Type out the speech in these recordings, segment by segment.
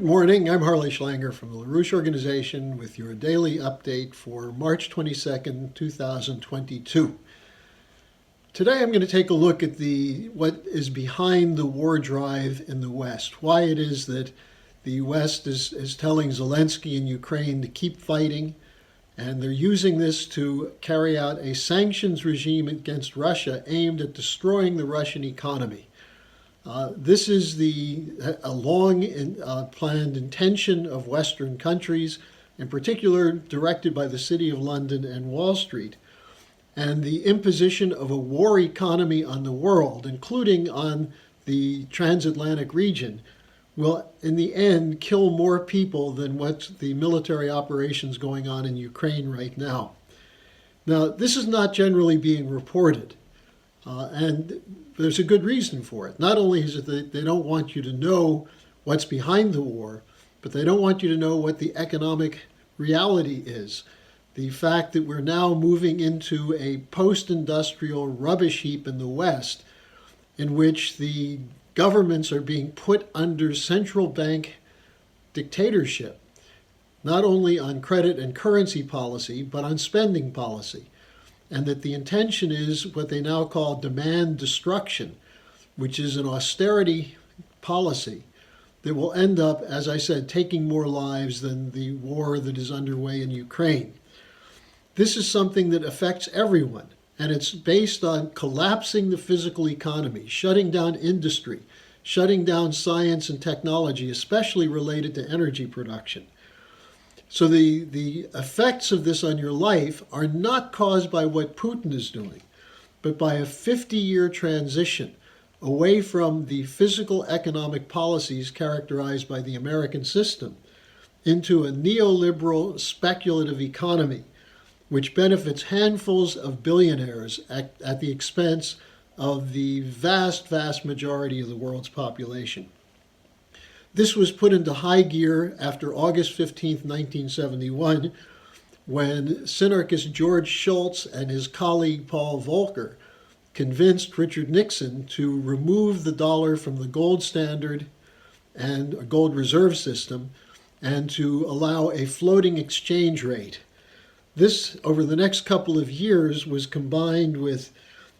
morning. I'm Harley Schlanger from the LaRouche Organization with your daily update for March 22nd, 2022. Today I'm going to take a look at what is behind the war drive in the West, why it is that the West is telling Zelensky in Ukraine to keep fighting, and they're using this to carry out a sanctions regime against Russia aimed at destroying the Russian economy. This is a long planned intention of Western countries, in particular directed by the City of London and Wall Street, and the imposition of a war economy on the world, including on the transatlantic region, will in the end kill more people than what the military operations going on in Ukraine right now. Now, this is not generally being reported. And there's a good reason for it. Not only is it that they don't want you to know what's behind the war, but they don't want you to know what the economic reality is. The fact that we're now moving into a post-industrial rubbish heap in the West, in which the governments are being put under central bank dictatorship, not only on credit and currency policy, but on spending policy. And that the intention is what they now call demand destruction, which is an austerity policy that will end up, as I said, taking more lives than the war that is underway in Ukraine. This is something that affects everyone, and it's based on collapsing the physical economy, shutting down industry, shutting down science and technology, especially related to energy production. So the effects of this on your life are not caused by what Putin is doing, but by a 50-year transition away from the physical economic policies characterized by the American system into a neoliberal speculative economy, which benefits handfuls of billionaires at the expense of the vast, vast majority of the world's population. This was put into high gear after August 15, 1971, when synarchist George Shultz and his colleague Paul Volcker convinced Richard Nixon to remove the dollar from the gold standard and a gold reserve system and to allow a floating exchange rate. This, over the next couple of years, was combined with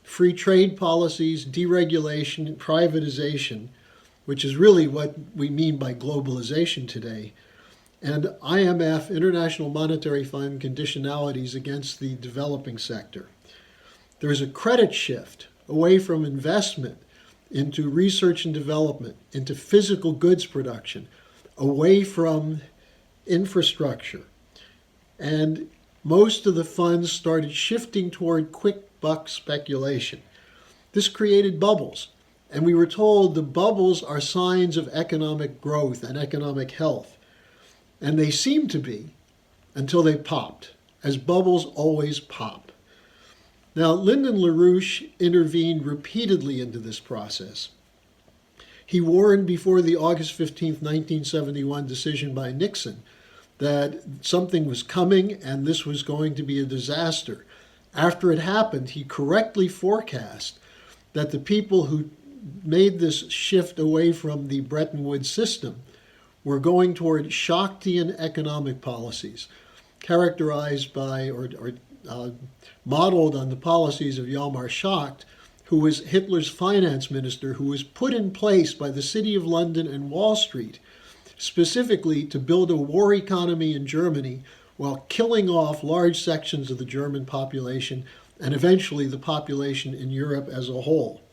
free trade policies, deregulation, and privatization, which is really what we mean by globalization today, and IMF, International Monetary Fund, conditionalities against the developing sector. There is a credit shift away from investment into research and development, into physical goods production, away from infrastructure. And most of the funds started shifting toward quick buck speculation. This created bubbles. And we were told the bubbles are signs of economic growth and economic health. And they seemed to be until they popped, as bubbles always pop. Now, Lyndon LaRouche intervened repeatedly into this process. He warned before the August 15, 1971 decision by Nixon that something was coming and this was going to be a disaster. After it happened, he correctly forecast that the people who made this shift away from the Bretton Woods system were going toward Shaktian economic policies, characterized by or modeled on the policies of Hjalmar Schacht, who was Hitler's finance minister, who was put in place by the City of London and Wall Street, specifically to build a war economy in Germany while killing off large sections of the German population and eventually the population in Europe as a whole.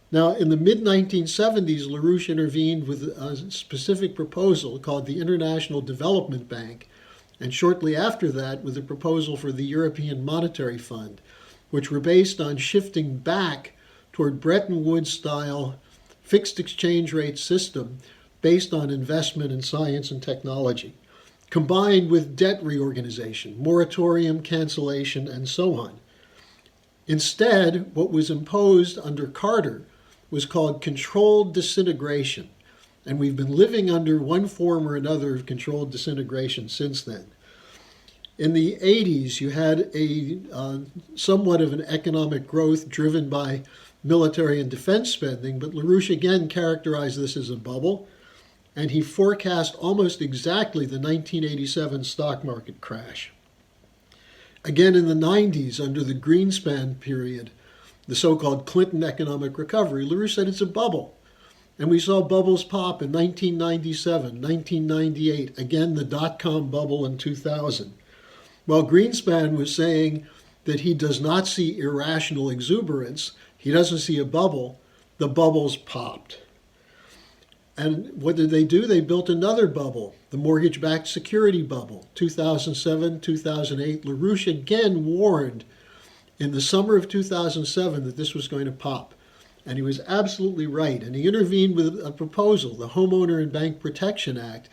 Now, in the mid-1970s, LaRouche intervened with a specific proposal called the International Development Bank, and shortly after that with a proposal for the European Monetary Fund, which were based on shifting back toward Bretton Woods-style fixed exchange rate system based on investment in science and technology, combined with debt reorganization, moratorium cancellation, and so on. Instead, what was imposed under Carter was called controlled disintegration, and we've been living under one form or another of controlled disintegration since then. In the 80s, you had a somewhat of an economic growth driven by military and defense spending, but LaRouche again characterized this as a bubble, and he forecast almost exactly the 1987 stock market crash. Again, in the 90s, under the Greenspan period, the so-called Clinton economic recovery, LaRouche said it's a bubble. And we saw bubbles pop in 1997, 1998, again the dot-com bubble in 2000. While Greenspan was saying that he does not see irrational exuberance, he doesn't see a bubble, the bubbles popped. And what did they do? They built another bubble, the mortgage-backed security bubble, 2007, 2008. LaRouche again warned in the summer of 2007 that this was going to pop. And he was absolutely right. And he intervened with a proposal, the Homeowner and Bank Protection Act,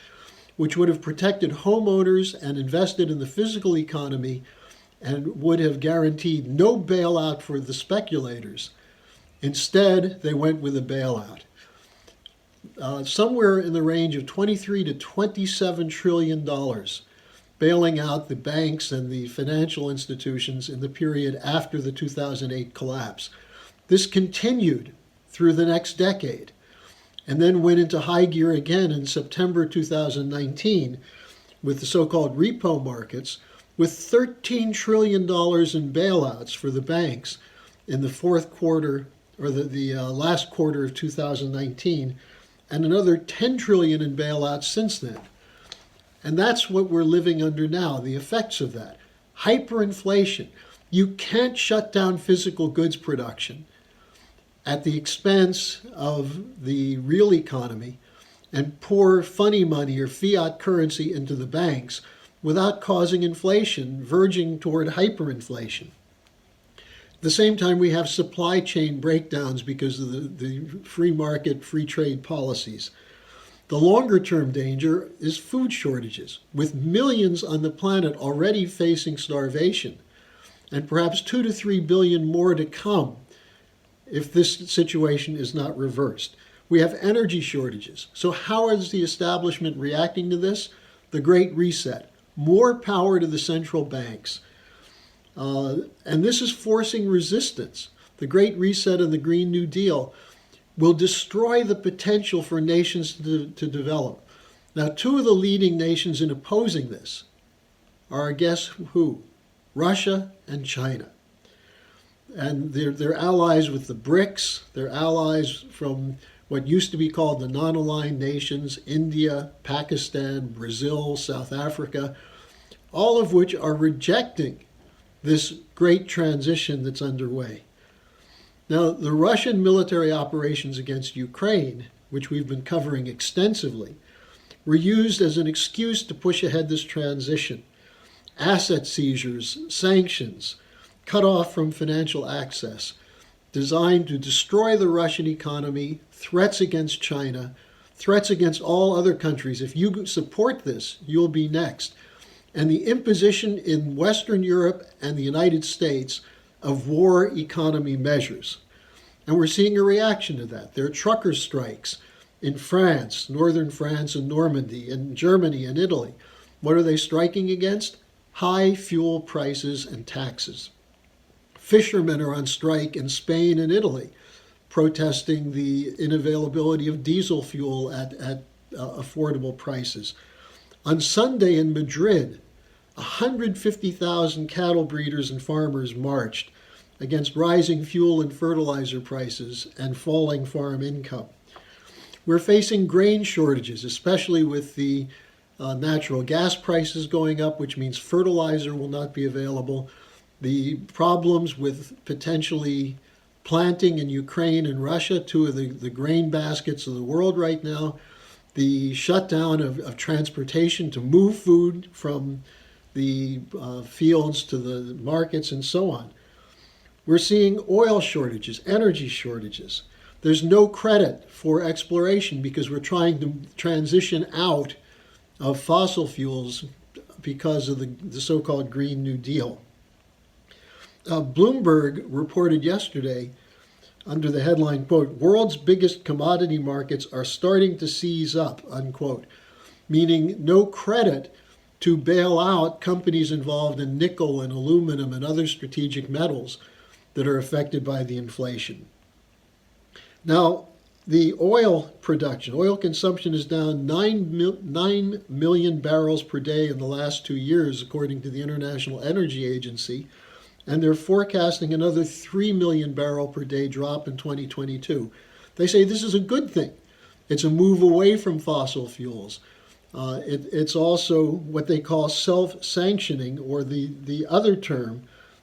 which would have protected homeowners and invested in the physical economy and would have guaranteed no bailout for the speculators. Instead, they went with a bailout. Somewhere in the range of $23 to $27 trillion, bailing out the banks and the financial institutions in the period after the 2008 collapse. This continued through the next decade and then went into high gear again in September 2019 with the so-called repo markets, with $13 trillion in bailouts for the banks in the fourth quarter, or the last quarter of 2019, and another $10 trillion in bailouts since then. And that's what we're living under now, the effects of that. Hyperinflation. You can't shut down physical goods production at the expense of the real economy and pour funny money or fiat currency into the banks without causing inflation, verging toward hyperinflation. At the same time, we have supply chain breakdowns because of the free market, free trade policies. The longer-term danger is food shortages, with millions on the planet already facing starvation, and perhaps 2 to 3 billion more to come if this situation is not reversed. We have energy shortages. So how is the establishment reacting to this? The Great Reset. More power to the central banks. And this is forcing resistance. The Great Reset and the Green New Deal will destroy the potential for nations to develop. Now, two of the leading nations in opposing this are, guess who? Russia and China. And they're allies with the BRICS. They're allies from what used to be called the non-aligned nations, India, Pakistan, Brazil, South Africa, all of which are rejecting this great transition that's underway. Now, the Russian military operations against Ukraine, which we've been covering extensively, were used as an excuse to push ahead this transition. Asset seizures, sanctions, cut off from financial access, designed to destroy the Russian economy, threats against China, threats against all other countries. If you support this, you'll be next. And the imposition in Western Europe and the United States of war economy measures. And we're seeing a reaction to that. There are trucker strikes in France, northern France and Normandy, in Germany and Italy. What are they striking against? High fuel prices and taxes. Fishermen are on strike in Spain and Italy, protesting the unavailability of diesel fuel at affordable prices. On Sunday in Madrid, 150,000 cattle breeders and farmers marched against rising fuel and fertilizer prices and falling farm income. We're facing grain shortages, especially with the natural gas prices going up, which means fertilizer will not be available. The problems with potentially planting in Ukraine and Russia, two of the grain baskets of the world right now, the shutdown of transportation to move food from the fields to the markets and so on. We're seeing oil shortages, energy shortages. There's no credit for exploration because we're trying to transition out of fossil fuels because of the so-called Green New Deal. Bloomberg reported yesterday under the headline, quote, "World's biggest commodity markets are starting to seize up," unquote, meaning no credit to bail out companies involved in nickel and aluminum and other strategic metals that are affected by the inflation. Now, The oil production, oil consumption is down 9 million barrels per day in the last 2 years, according to the International Energy Agency, and they're forecasting another 3 million barrel per day drop in 2022. They say this is a good thing. It's a move away from fossil fuels. It's also what they call self-sanctioning, or the other term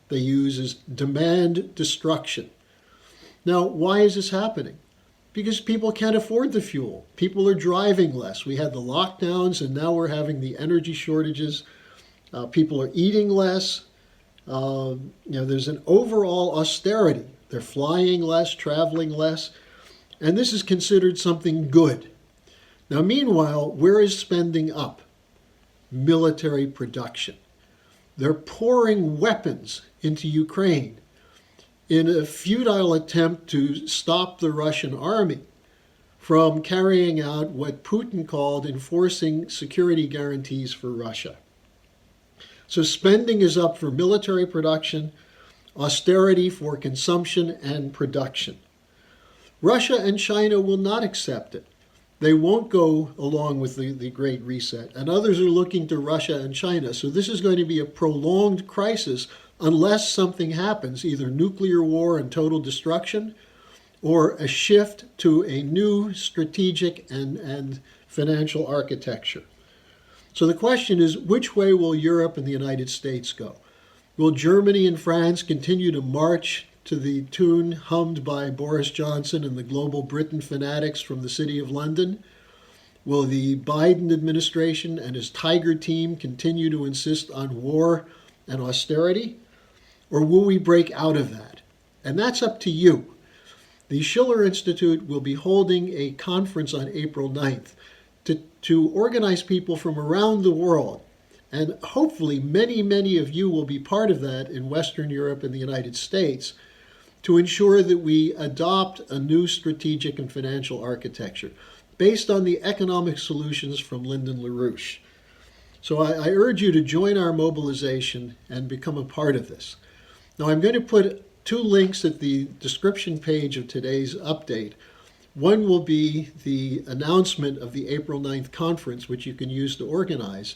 they use is demand destruction. Now, why is this happening? Because people can't afford the fuel. People are driving less. We had the lockdowns, and now we're having the energy shortages. People are eating less. There's an overall austerity. They're flying less, traveling less, and this is considered something good. Now, meanwhile, where is spending up? Military production. They're pouring weapons into Ukraine in a futile attempt to stop the Russian army from carrying out what Putin called enforcing security guarantees for Russia. So spending is up for military production, austerity for consumption and production. Russia and China will not accept it. They won't go along with the Great Reset, and others are looking to Russia and China. So this is going to be a prolonged crisis unless something happens, either nuclear war and total destruction, or a shift to a new strategic and financial architecture. So the question is, which way will Europe and the United States go? Will Germany and France continue to march to the tune hummed by Boris Johnson and the global Britain fanatics from the City of London? Will the Biden administration and his Tiger team continue to insist on war and austerity? Or will we break out of that? And that's up to you. The Schiller Institute will be holding a conference on April 9th to organize people from around the world. And hopefully many, many of you will be part of that in Western Europe and the United States to ensure that we adopt a new strategic and financial architecture based on the economic solutions from Lyndon LaRouche. So I urge you to join our mobilization and become a part of this. Now, I'm going to put 2 links at the description page of today's update. One will be the announcement of the April 9th conference, which you can use to organize.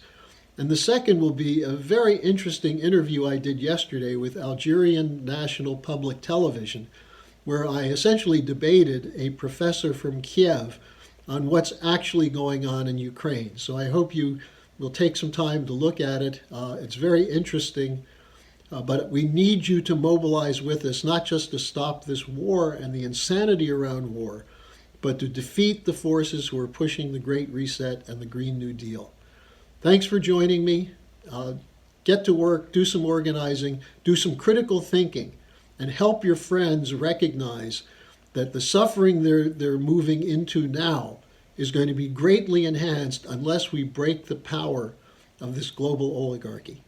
And the second will be a very interesting interview I did yesterday with Algerian National Public Television, where I essentially debated a professor from Kiev on what's actually going on in Ukraine. So I hope you will take some time to look at it. It's very interesting. But we need you to mobilize with us, not just to stop this war and the insanity around war, but to defeat the forces who are pushing the Great Reset and the Green New Deal. Thanks for joining me. Get to work, do some organizing, do some critical thinking, and help your friends recognize that the suffering they're moving into now is going to be greatly enhanced unless we break the power of this global oligarchy.